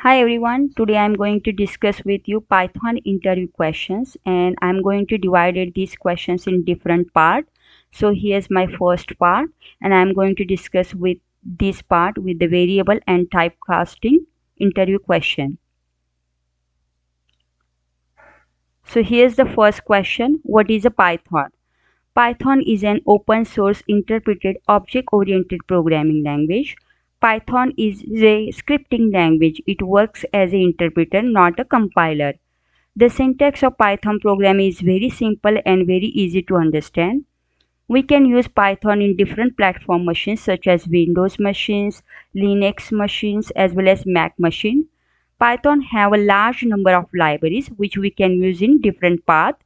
Hi everyone, today I'm going to discuss with you Python interview questions and I'm going to divide these questions in different parts. So here's my first part and I'm going to discuss with this part with the variable and typecasting interview question. So here's the first question. What is a Python? Python is an open source interpreted object-oriented programming language. Python is a scripting language. It works as an interpreter, not a compiler. The syntax of Python program is very simple and very easy to understand. We can use Python in different platform machines such as Windows machines, Linux machines as well as Mac machine. Python have a large number of libraries which we can use in different paths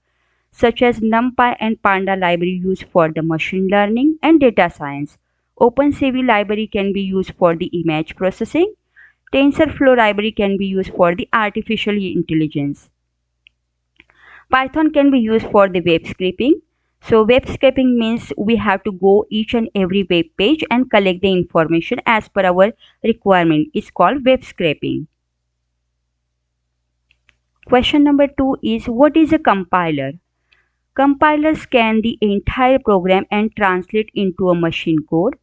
such as NumPy and Panda library used for the machine learning and data science. OpenCV library can be used for the image processing. TensorFlow library can be used for the artificial intelligence. Python can be used for the web scraping. So web scraping means we have to go each and every web page and collect the information as per our requirement. It's called web scraping. Question number 2 is what is a compiler? Compilers scan the entire program and translate into a machine code.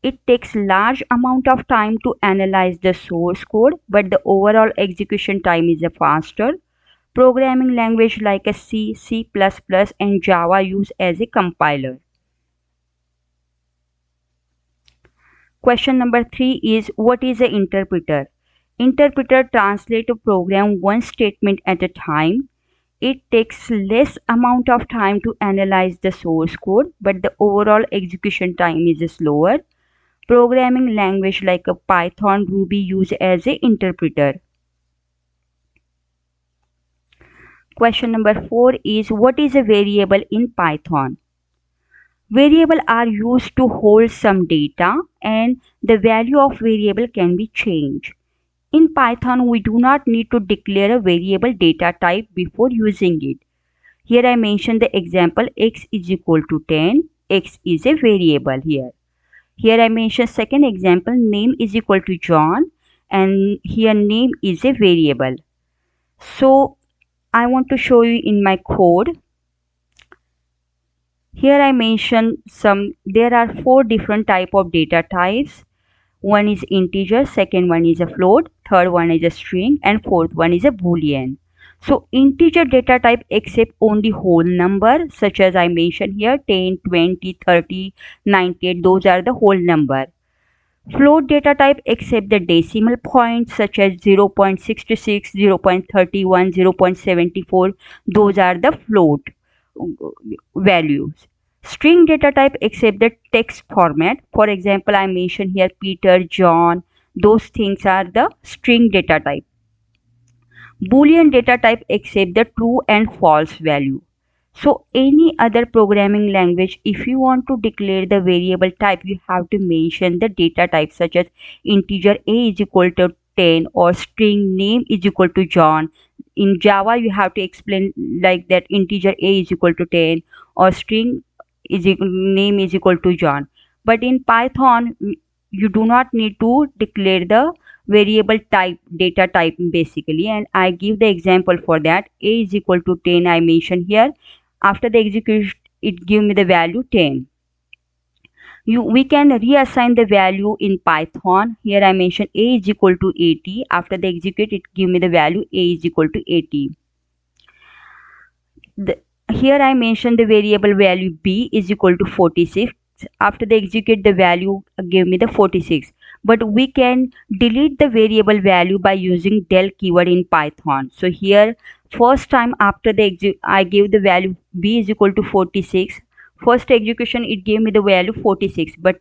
It takes large amount of time to analyze the source code, but the overall execution time is faster. Programming language like a C, C++, and Java use as a compiler. Question number 3 is what is an interpreter? Interpreter translates a program one statement at a time. It takes less amount of time to analyze the source code, but the overall execution time is slower. Programming language like a Python, Ruby use as an interpreter. Question number 4 is what is a variable in Python? Variables are used to hold some data and the value of variable can be changed. In Python, we do not need to declare a variable data type before using it. Here I mentioned the example x is equal to 10. X is a variable here. Here I mentioned second example name is equal to John and here name is a variable. So I want to show you in my code. Here I mentioned there are 4 different type of data types. One is integer, second one is a float, third one is a string and fourth one is a boolean. So integer data type accept only whole number such as I mentioned here 10, 20, 30, 98, those are the whole number. Float data type accept the decimal points such as 0.66, 0.31, 0.74, those are the float values. String data type accept the text format. For example, I mentioned here Peter, John, those things are the string data type. Boolean data type accept the true and false value. So any other programming language, if you want to declare the variable type, you have to mention the data type such as integer a is equal to 10 or string name is equal to John. In Java, you have to explain like that integer a is equal to 10 or string name is equal to John. But in Python, you do not need to declare the variable type data type basically, and I give the example for that. A is equal to 10 I mentioned here. After the execution it give me the value 10. We can reassign the value in Python. Here I mentioned a is equal to 80. After the execute it give me the value a is equal to 80. Here I mentioned the variable value b is equal to 46. After the execute the value give me the 46, but we can delete the variable value by using del keyword in Python. So here first time after the I gave the value b is equal to 46. First execution it gave me the value 46, but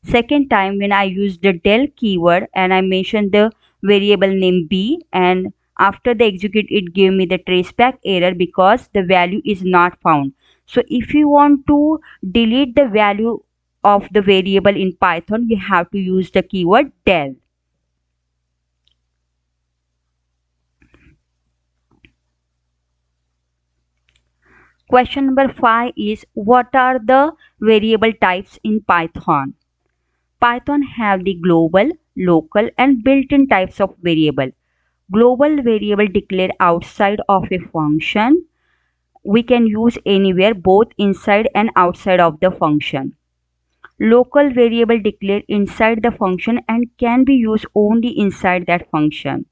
second time when I used the del keyword and I mentioned the variable name b, and after the execute it gave me the traceback error because the value is not found. So if you want to delete the value of the variable in Python, we have to use the keyword del. Question number 5 is what are the variable types in Python? Python have the global, local and built-in types of variable. Global variable declared outside of a function. We can use anywhere both inside and outside of the function. Local variable declared inside the function and can be used only inside that function.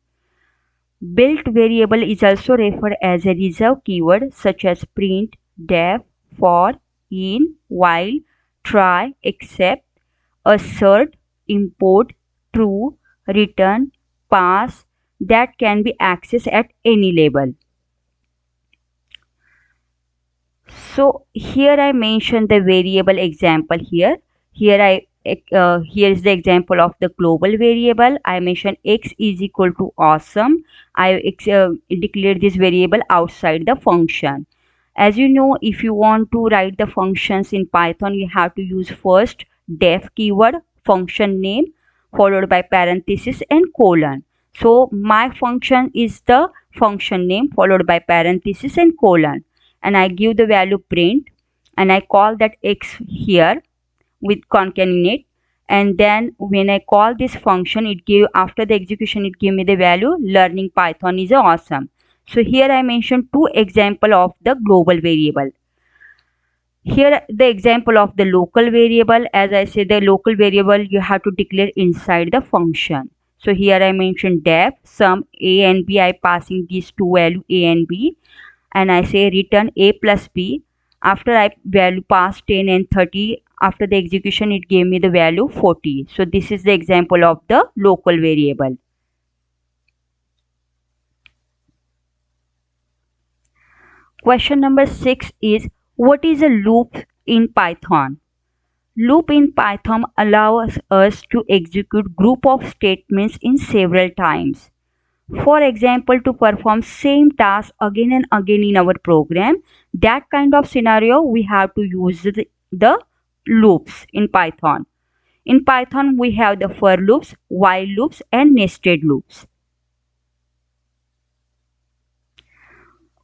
Built variable is also referred as a reserved keyword such as print, def, for, in, while, try, except, assert, import, true, return, pass that can be accessed at any level. So here I mentioned the variable example here. Here is the example of the global variable. I mentioned x is equal to awesome. I declared this variable outside the function. As you know, if you want to write the functions in Python, you have to use first def keyword, function name, followed by parenthesis and colon. So my function is the function name followed by parenthesis and colon, and I give the value print, and I call that x here with concatenate, and then when I call this function, it give, after the execution, it give me the value learning Python is awesome. So here I mentioned two example of the global variable. Here the example of the local variable. As I said, the local variable you have to declare inside the function. So here I mentioned def sum a and b. I passing these two value a and b, and I say return a plus b. After I value pass 10 and 30, after the execution it gave me the value 40. So this is the example of the local variable. Question number 6 is, what is a loop in Python? Loop in Python allows us to execute group of statements in several times. For example, to perform same task again and again in our program, that kind of scenario we have to use the loops in Python. In Python, we have the for loops, while loops and nested loops.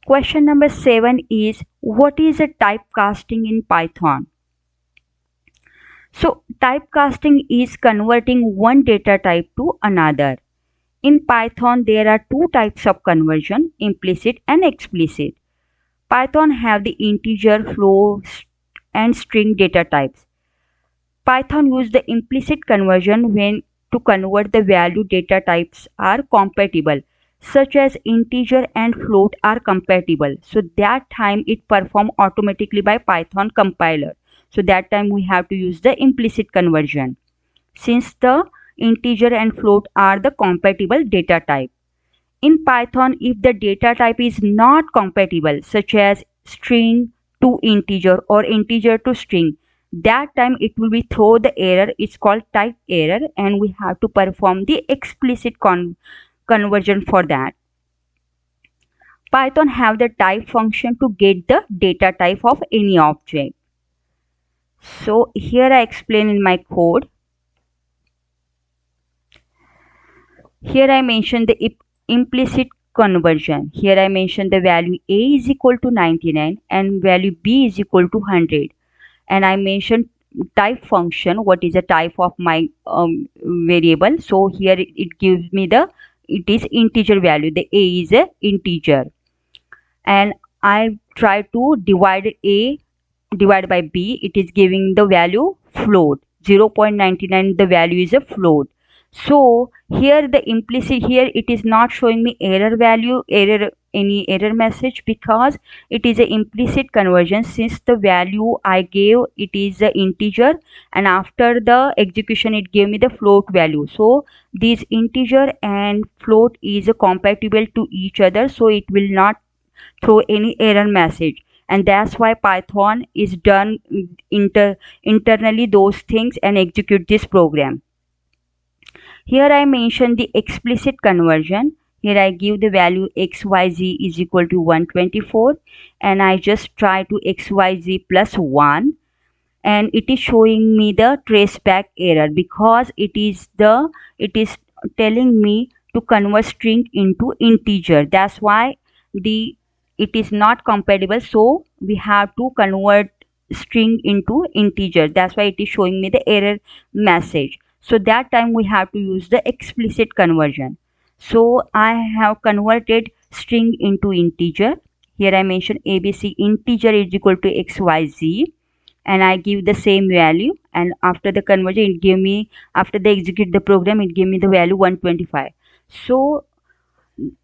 Question number 7 is, what is a typecasting in Python? So typecasting is converting one data type to another. In Python, there are two types of conversion, implicit and explicit. Python have the integer, float, and string data types. Python use the implicit conversion when to convert the value data types are compatible, such as integer and float are compatible. So that time it perform automatically by Python compiler. So that time we have to use the implicit conversion, since the integer and float are the compatible data type. In Python, if the data type is not compatible, such as string to integer or integer to string, that time it will be throw the error. It's called type error, and we have to perform the explicit conversion for that. Python have the type function to get the data type of any object. So here I explain in my code. Here I mentioned the implicit conversion. Here I mentioned the value a is equal to 99 and value b is equal to 100. And I mentioned type function, what is the type of my variable. So here it gives me it is integer value. The a is a integer. And I try to divide a divided by b. It is giving the value float. 0.99 the value is a float. So here the implicit, here it is not showing me error value, any error message, because it is a implicit conversion. Since the value I gave, it is the integer, and after the execution it gave me the float value. So this integer and float is compatible to each other, so it will not throw any error message. And that's why Python is done internally those things and execute this program. Here I mention the explicit conversion. Here I give the value xyz is equal to 124, and I just try to xyz plus 1, and it is showing me the traceback error, because it is telling me to convert string into integer. That's why it is not compatible, so we have to convert string into integer. That's why it is showing me the error message. So that time we have to use the explicit conversion. So I have converted string into integer. Here I mentioned ABC integer is equal to XYZ, and I give the same value, and after the conversion it gave me, after they execute the program, it gave me the value 125. So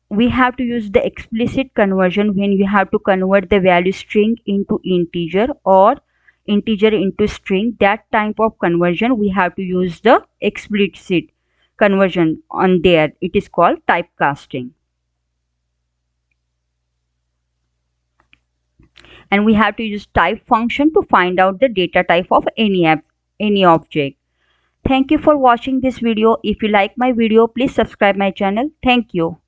we have to use the explicit conversion when we have to convert the value string into integer or integer into string. That type of conversion we have to use the explicit conversion on there. It is called typecasting. And we have to use type function to find out the data type of any object. Thank you for watching this video. If you like my video, please subscribe my channel. Thank you.